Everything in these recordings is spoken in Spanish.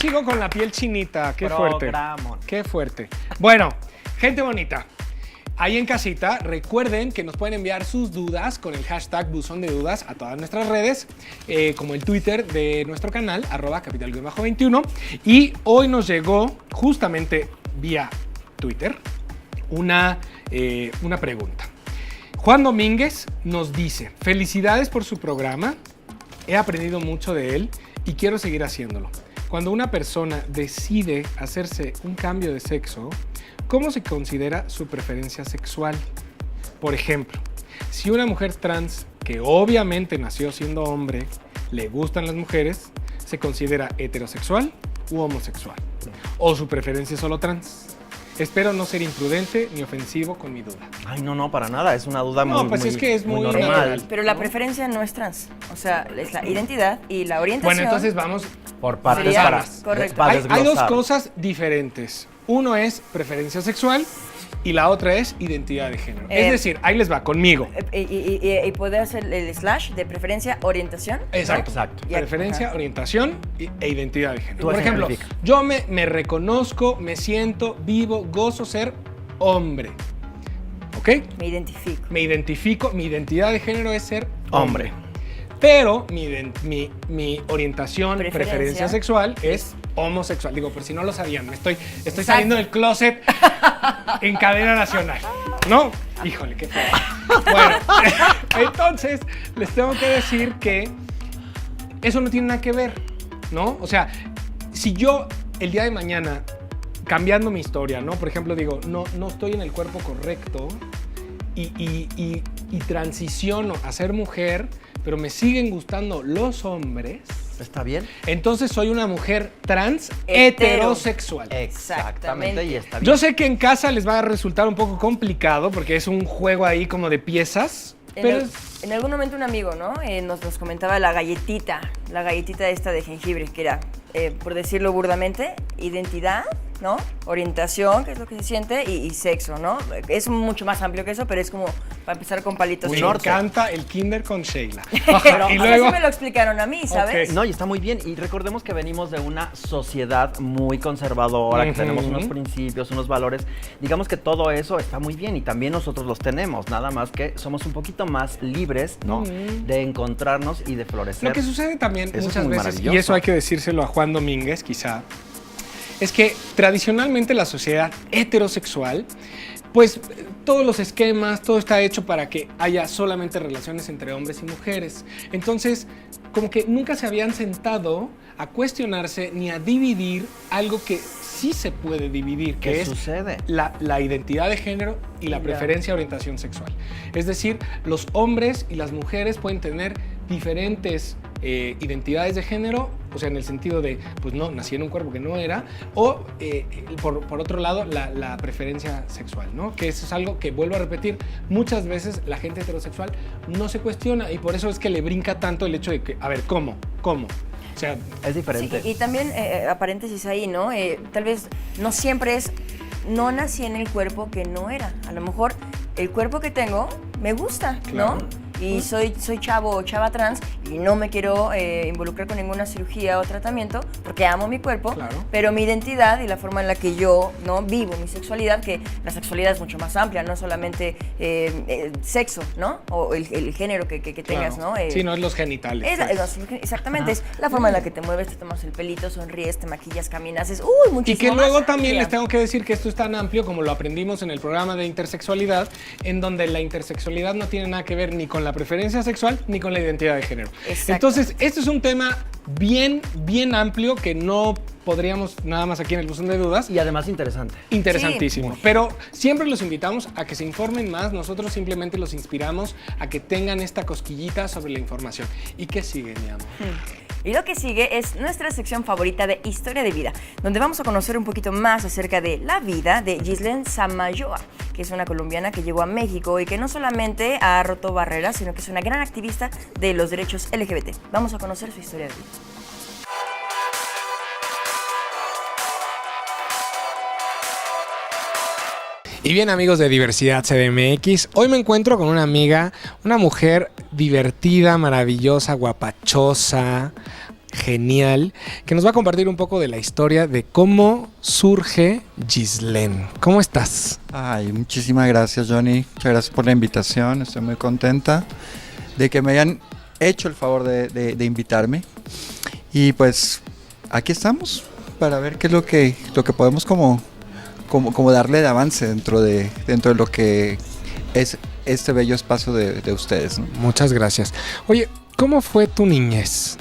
sigo con la piel chinita. Qué Programón. fuerte. Qué fuerte. Bueno, gente bonita. Ahí en casita, recuerden que nos pueden enviar sus dudas con el hashtag Buzón de Dudas a todas nuestras redes, como el Twitter de nuestro canal, @capital_21. Y hoy nos llegó, justamente vía Twitter, una pregunta. Juan Domínguez nos dice: felicidades por su programa, he aprendido mucho de él y quiero seguir haciéndolo. Cuando una persona decide hacerse un cambio de sexo, ¿cómo se considera su preferencia sexual? Por ejemplo, si una mujer trans, que obviamente nació siendo hombre, le gustan las mujeres, ¿se considera heterosexual u homosexual? ¿O su preferencia es solo trans? Espero no ser imprudente ni ofensivo con mi duda. Ay, no, para nada. Es una duda Es que es muy normal. Pero la preferencia no es trans. O sea, es la identidad y la orientación. Bueno, entonces vamos Por partes Sería- para, correcto. para Hay dos desglosar. cosas diferentes. Uno es preferencia sexual y la otra es identidad de género. Es decir, ahí les va, conmigo. Y poder hacer el slash de preferencia, orientación. Exacto. Exacto. Preferencia, orientación e identidad de género. Tú Por ejemplo, ejemplifica. yo me reconozco, me siento, vivo, gozo ser hombre. ¿Ok? Me identifico. Me identifico, mi identidad de género es ser hombre. Hombre. Pero mi orientación, Preferencia. preferencia sexual es homosexual. Digo, por si no lo sabían, estoy saliendo del closet en cadena nacional. ¿No? Híjole, qué feo. Bueno, entonces les tengo que decir que eso no tiene nada que ver, ¿no? O sea, si yo el día de mañana, cambiando mi historia, ¿no? Por ejemplo, digo, no estoy en el cuerpo correcto y transiciono a ser mujer, pero me siguen gustando los hombres, ¿Está bien? entonces soy una mujer trans Hetero. heterosexual. Exactamente. Y está bien. Yo sé que en casa les va a resultar un poco complicado porque es un juego ahí como de piezas, pero En algún momento un amigo, ¿no? Nos comentaba la galletita esta de jengibre, que era, por decirlo burdamente, identidad, ¿no? Orientación, que es lo que se siente, y sexo, ¿no? Es mucho más amplio que eso, pero es como para empezar con palitos. me chinos. encanta el kinder con Sheila. Pero y así luego, me lo explicaron a mí, ¿sabes? Ok. No, y está muy bien. Y recordemos que venimos de una sociedad muy conservadora, que Ujú. tenemos unos principios, unos valores. Digamos que todo eso está muy bien y también nosotros los tenemos. Nada más que somos un poquito más libres, ¿no? De encontrarnos y de florecer. lo que sucede también Eso es muchas muy veces, maravilloso. y eso hay que decírselo a Juan Domínguez quizá, es que tradicionalmente la sociedad heterosexual, pues todos los esquemas, todo está hecho para que haya solamente relaciones entre hombres y mujeres. Entonces, como que nunca se habían sentado a cuestionarse ni a dividir algo que sí se puede dividir, que ¿Qué es sucede? la identidad de género y la preferencia de orientación sexual. Es decir, los hombres y las mujeres pueden tener diferentes identidades de género, o sea, en el sentido de, pues no, nací en un cuerpo que no era, o por otro lado, la preferencia sexual, ¿no? Que eso es algo que, vuelvo a repetir, muchas veces la gente heterosexual no se cuestiona y por eso es que le brinca tanto el hecho de que, a ver, ¿cómo? O sea, Es Sí, diferente. y también, a paréntesis ahí, ¿no? Tal vez no siempre es, no nací en el cuerpo que no era. A lo mejor el cuerpo que tengo me gusta, Claro. ¿no? Y soy chavo o chava trans y no me quiero involucrar con ninguna cirugía o tratamiento porque amo mi cuerpo, Claro. pero mi identidad y la forma en la que yo, ¿no? vivo mi sexualidad, que la sexualidad es mucho más amplia, no solamente sexo, ¿no? O el género que tengas, claro. ¿no? Sí, no es los genitales. pues. Exactamente, es la forma en la que te mueves, te tomas el pelito, sonríes, te maquillas, caminas, es Y muchísimo que luego más también amplia. les tengo que decir que esto es tan amplio como lo aprendimos en el programa de intersexualidad, en donde la intersexualidad no tiene nada que ver ni con la preferencia sexual ni con la identidad de género. Exacto. Entonces, este es un tema bien amplio que no podríamos nada más aquí en el buzón de dudas. Y además interesante. Interesantísimo. Pero siempre los invitamos a que se informen más. Nosotros simplemente los inspiramos a que tengan esta cosquillita sobre la información. ¿Y qué sigue, mi amor? Y lo que sigue es nuestra sección favorita de Historia de Vida, donde vamos a conocer un poquito más acerca de la vida de Gislen Samayoa, que es una colombiana que llegó a México y que no solamente ha roto barreras, sino que es una gran activista de los derechos LGBT. Vamos a conocer su historia de vida. Y bien, amigos de Diversidad CDMX, hoy me encuentro con una amiga, una mujer divertida, maravillosa, guapachosa, genial que nos va a compartir un poco de la historia de cómo surge Ghislaine. ¿Cómo estás? Ay, muchísimas gracias, Johnny. Muchas gracias por la invitación. Estoy muy contenta de que me hayan hecho el favor de invitarme. Y pues aquí estamos para ver qué es lo que podemos como darle de avance dentro de lo que es este bello espacio de ustedes, ¿no? Muchas gracias. Oye, ¿cómo fue tu niñez?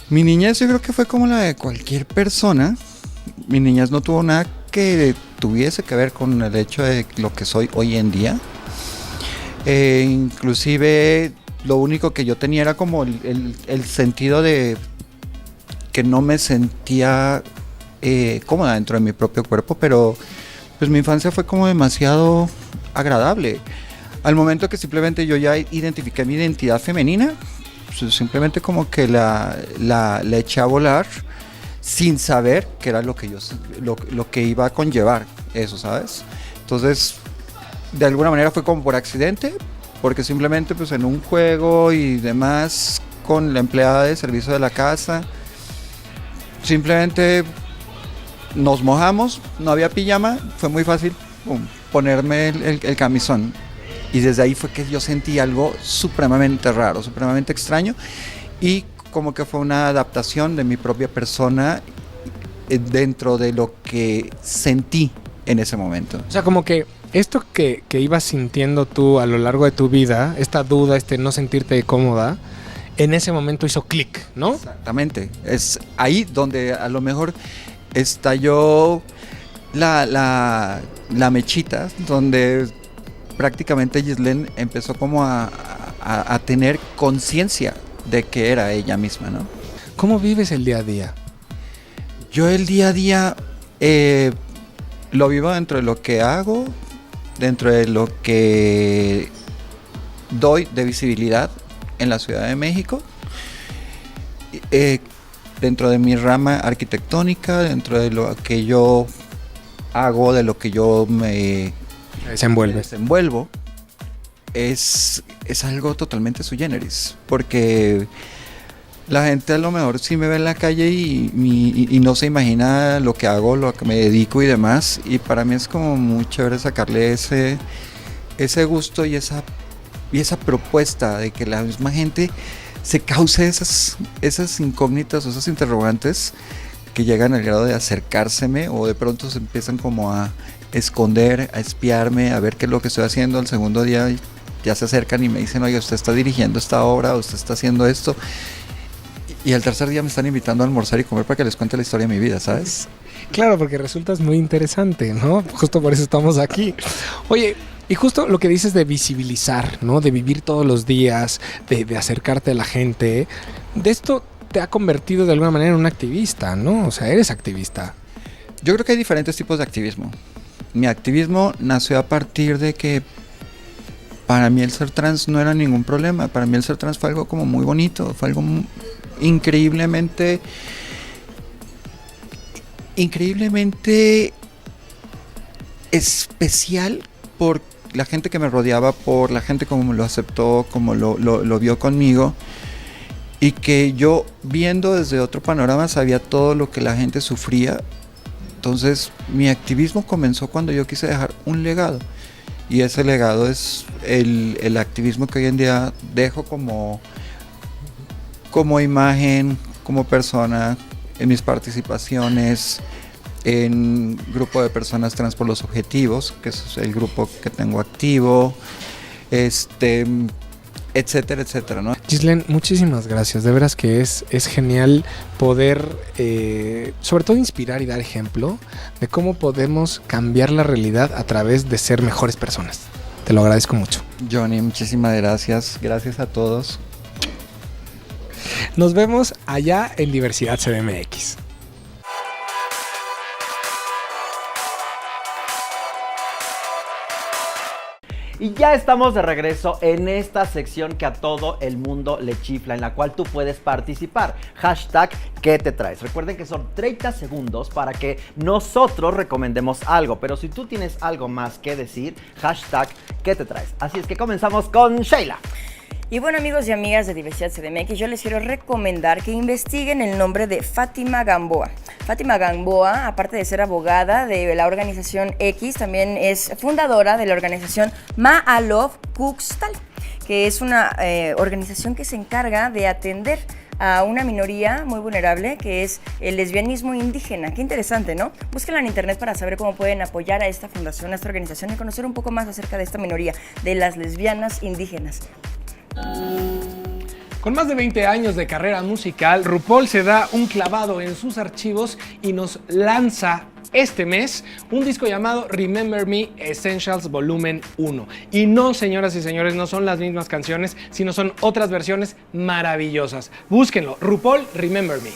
Mi niñez yo creo que fue como la de cualquier persona. Mi niñez no tuvo nada que tuviese que ver con el hecho de lo que soy hoy en día. Inclusive lo único que yo tenía era como el sentido de que no me sentía cómoda dentro de mi propio cuerpo, pero pues mi infancia fue como demasiado agradable. Al momento que simplemente yo ya identifiqué mi identidad femenina, pues simplemente como que la eché a volar sin saber qué era lo que iba a conllevar eso, ¿sabes? Entonces, de alguna manera fue como por accidente, porque simplemente pues en un juego y demás con la empleada de servicio de la casa, simplemente nos mojamos, no había pijama, fue muy fácil ponerme el camisón. Y desde ahí fue que yo sentí algo supremamente raro, supremamente extraño, y como que fue una adaptación de mi propia persona dentro de lo que sentí en ese momento. O sea, como que esto que ibas sintiendo tú a lo largo de tu vida, esta duda, no sentirte cómoda, en ese momento hizo clic, ¿no? Exactamente. Es ahí donde a lo mejor estalló la mechita, donde prácticamente Ghislaine empezó como a tener conciencia de que era ella misma, ¿no? ¿Cómo vives el día a día? Yo el día a día lo vivo dentro de lo que hago, dentro de lo que doy de visibilidad en la Ciudad de México, dentro de mi rama arquitectónica, dentro de lo que yo hago, de lo que yo me desenvuelvo, es algo totalmente sui generis, porque la gente a lo mejor sí me ve en la calle y no se imagina lo que hago, lo que me dedico y demás, y para mí es como muy chévere sacarle ese gusto y esa propuesta de que la misma gente se cause esas incógnitas o esas interrogantes que llegan al grado de acercárseme, o de pronto se empiezan como a esconder, a espiarme, a ver qué es lo que estoy haciendo. Al segundo día ya se acercan y me dicen: oye, usted está dirigiendo esta obra, usted está haciendo esto. Y al tercer día me están invitando a almorzar y comer para que les cuente la historia de mi vida, ¿sabes? Claro, porque resultas muy interesante, ¿no? Justo por eso estamos aquí. Oye, y justo lo que dices de visibilizar, ¿no? De vivir todos los días, de acercarte a la gente, de esto te ha convertido de alguna manera en un activista, ¿no? O sea, eres activista. Yo creo que hay diferentes tipos de activismo. Mi activismo nació a partir de que para mí el ser trans no era ningún problema. Para mí el ser trans fue algo como muy bonito, fue algo increíblemente especial por la gente que me rodeaba, por la gente como lo aceptó, como lo vio conmigo, y que yo, viendo desde otro panorama, sabía todo lo que la gente sufría. Entonces mi activismo comenzó cuando yo quise dejar un legado, y ese legado es el activismo que hoy en día dejo como imagen, como persona, en mis participaciones en grupo de personas trans por los objetivos, que es el grupo que tengo activo, etcétera, etcétera, ¿no? Ghislaine, muchísimas gracias. De veras que es genial poder, sobre todo, inspirar y dar ejemplo de cómo podemos cambiar la realidad a través de ser mejores personas. Te lo agradezco mucho. Johnny, muchísimas gracias. Gracias a todos. Nos vemos allá en Diversidad CDMX. Y ya estamos de regreso en esta sección que a todo el mundo le chifla, en la cual tú puedes participar. Hashtag ¿qué te traes? Recuerden que son 30 segundos para que nosotros recomendemos algo, pero si tú tienes algo más que decir, hashtag ¿qué te traes? Así es que comenzamos con Sheila. Y bueno, amigos y amigas de Diversidad CDMX, yo les quiero recomendar que investiguen el nombre de Fátima Gamboa. Fátima Gamboa, aparte de ser abogada de la organización X, también es fundadora de la organización Maalov Kuxtal, que es una organización que se encarga de atender a una minoría muy vulnerable que es el lesbianismo indígena. Qué interesante, ¿no? Búsquenla en internet para saber cómo pueden apoyar a esta fundación, a esta organización y conocer un poco más acerca de esta minoría, de las lesbianas indígenas. Con más de 20 años de carrera musical, RuPaul se da un clavado en sus archivos y nos lanza este mes un disco llamado Remember Me Essentials Volumen 1. Y no, señoras y señores, no son las mismas canciones, sino son otras versiones maravillosas. Búsquenlo, RuPaul Remember Me.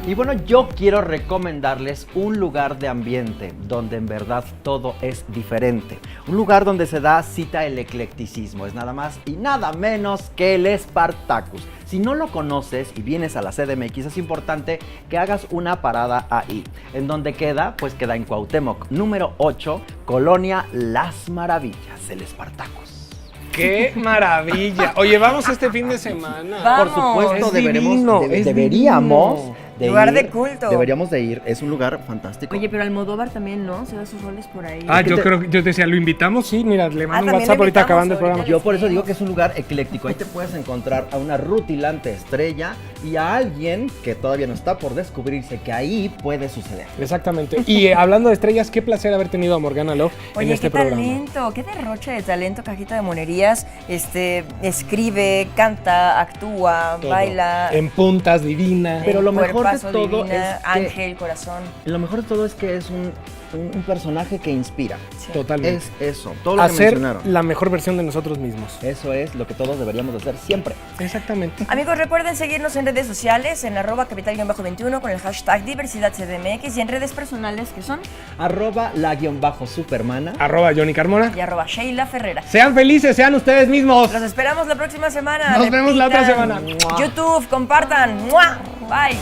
Y bueno, yo quiero recomendarles un lugar de ambiente donde en verdad todo es diferente. Un lugar donde se da cita el eclecticismo. Es nada más y nada menos que el Spartacus. Si no lo conoces y vienes a la CDMX, es importante que hagas una parada ahí. ¿En dónde queda? Pues queda en Cuauhtémoc, número 8, Colonia Las Maravillas, el Spartacus. ¡Qué maravilla! Oye, vamos este fin de semana. Vamos. Por supuesto, Es divino, es deberíamos divino. Lugar de culto. Deberíamos de ir, es un lugar fantástico. Oye, pero Almodóvar también, ¿no? Se da sus roles por ahí. Ah, yo creo que yo decía, ¿lo invitamos? Sí, mira, le mando un también WhatsApp lo ahorita invitamos acabando el programa. ahorita. Yo por eso digo que es un lugar ecléctico. Ahí te puedes encontrar a una rutilante estrella y a alguien que todavía no está por descubrirse que ahí puede suceder. Exactamente. Y hablando de estrellas, qué placer haber tenido a Morgana Love Oye, en este qué programa. talento, qué derroche de talento, Cajita de Monerías. Escribe, canta, actúa, Todo. baila. En puntas, divina. Pero lo mejor de Cuerpazo todo divina, es que- ángel, corazón. Lo mejor de todo es que es un personaje que inspira. Sí. Totalmente. Es eso, todo lo que Hacer mencionaron. la mejor versión de nosotros mismos. Eso es lo que todos deberíamos de hacer siempre. Exactamente. Amigos, recuerden seguirnos en redes sociales, en @capital-21 con el hashtag Diversidad CDMX y en redes personales que son @la_supermana. @Johnny Carmona. y @Sheila Ferrera. Sean felices, sean ustedes mismos. Los esperamos la próxima semana. Nos vemos la otra Repitan. semana. YouTube, compartan. ¡Mua! Bye.